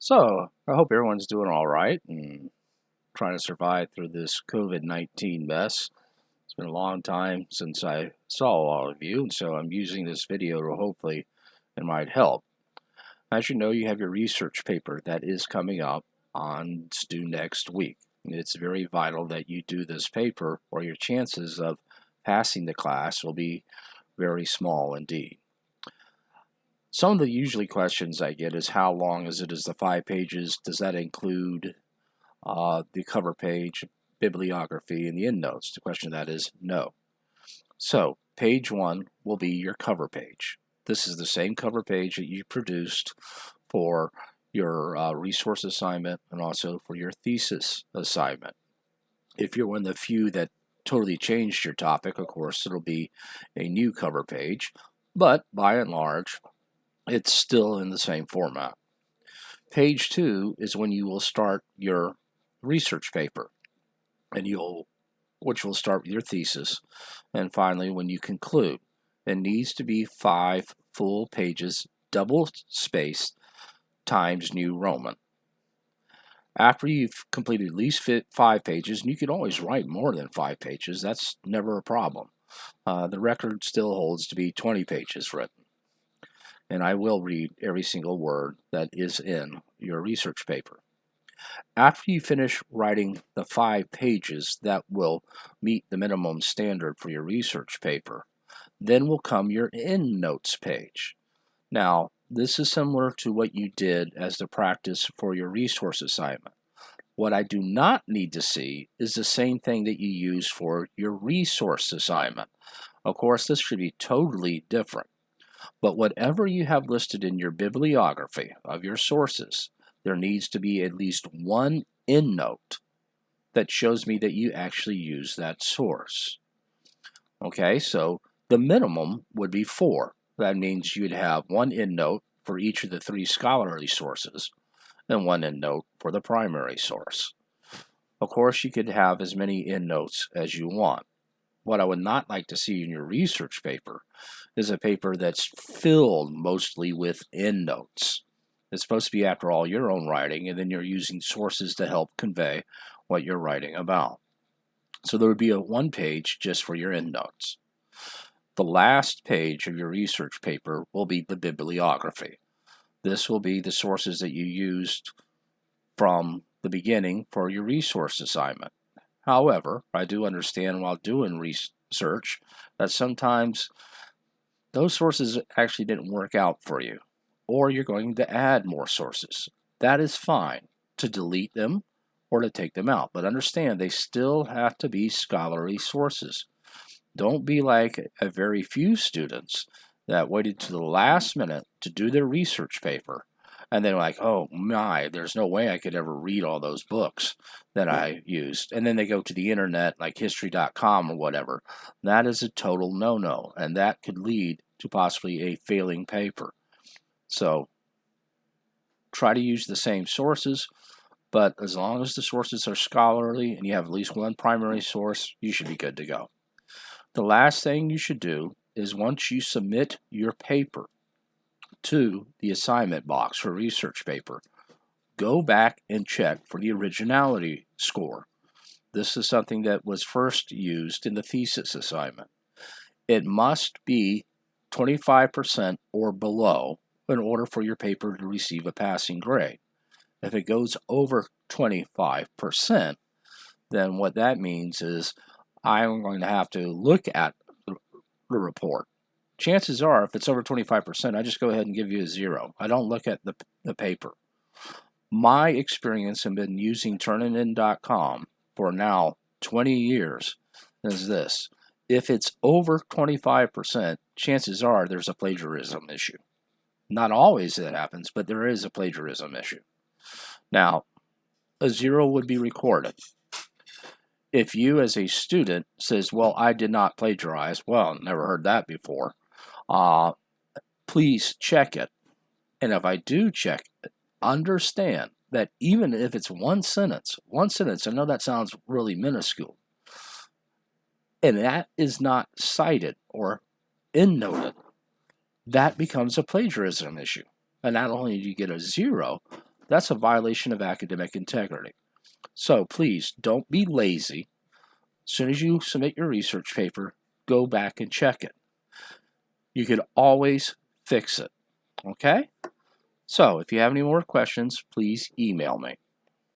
So, I hope everyone's doing all right and trying to survive through this COVID-19 mess. It's been a long time since I saw all of you, and so I'm using this video to hopefully it might help. As you know, you have your research paper that is coming up on it's due next week. It's very vital that you do this paper, or your chances of passing the class will be very small indeed. Some of the usually questions I get is how long is it? Is the 5 pages? Does that include the cover page, bibliography, and the endnotes? The question to that is no. So page 1 will be your cover page. This is the same cover page that you produced for your resource assignment and also for your thesis assignment. If you're one of the few that totally changed your topic, of course, it'll be a new cover page, but by and large, it's still in the same format. Page 2 is when you will start your research paper, and which will start with your thesis, and finally when you conclude. It needs to be 5 full pages, double spaced, times New Roman. After you've completed at least 5 pages, and you can always write more than 5 pages, that's never a problem. The record still holds to be 20 pages written. And I will read every single word that is in your research paper. After you finish writing the 5 pages that will meet the minimum standard for your research paper, then will come your endnotes page. Now, this is similar to what you did as the practice for your resource assignment. What I do not need to see is the same thing that you use for your resource assignment. Of course, this should be totally different. But whatever you have listed in your bibliography of your sources, there needs to be at least one endnote that shows me that you actually use that source. Okay, so the minimum would be 4. That means you'd have one endnote for each of the 3 scholarly sources and one endnote for the primary source. Of course, you could have as many endnotes as you want. What I would not like to see in your research paper is a paper that's filled mostly with endnotes. It's supposed to be, after all, your own writing, and then you're using sources to help convey what you're writing about. So there would be a 1 page just for your endnotes. The last page of your research paper will be the bibliography. This will be the sources that you used from the beginning for your resource assignment. However, I do understand while doing research that sometimes those sources actually didn't work out for you, or you're going to add more sources. That is fine to delete them or to take them out, but understand they still have to be scholarly sources. Don't be like a very few students that waited to the last minute to do their research paper, and then like, oh my, there's no way I could ever read all those books that I used. And then they go to the internet, like history.com or whatever. That is a total no-no, and that could lead to possibly a failing paper. So try to use the same sources, but as long as the sources are scholarly and you have at least one primary source, you should be good to go. The last thing you should do is, once you submit your paper to the assignment box for research paper, go back and check for the originality score. This is something that was first used in the thesis assignment. It must be 25% or below in order for your paper to receive a passing grade. If it goes over 25%, then what that means is I'm going to have to look at the report. Chances are, if it's over 25%, I just go ahead and give you a 0. I don't look at the paper. My experience in been using turnitin.com for now 20 years is this. If it's over 25%, chances are there's a plagiarism issue. Not always that happens, but there is a plagiarism issue. Now, a 0 would be recorded. If you as a student says, well, I did not plagiarize, well, never heard that before, please check it. And if I do check it, understand that even if it's one sentence, I know that sounds really minuscule, and that is not cited or endnoted, that becomes a plagiarism issue. And not only do you get a 0, that's a violation of academic integrity. So please don't be lazy. As soon as you submit your research paper, go back and check it. You can always fix it. Okay? So if you have any more questions, please email me.